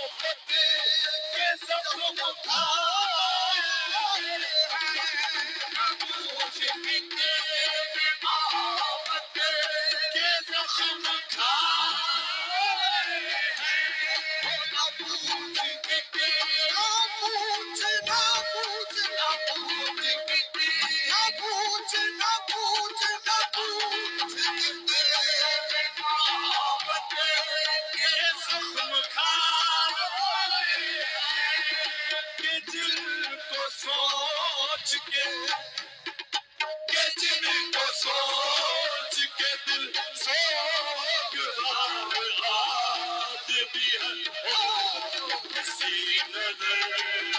کے زخم کھائے مجھ محبت کے زخم کھائے سوچ کے کہ جن کو سوچ کے دل سوگوار آج بھی ہے کسی نظر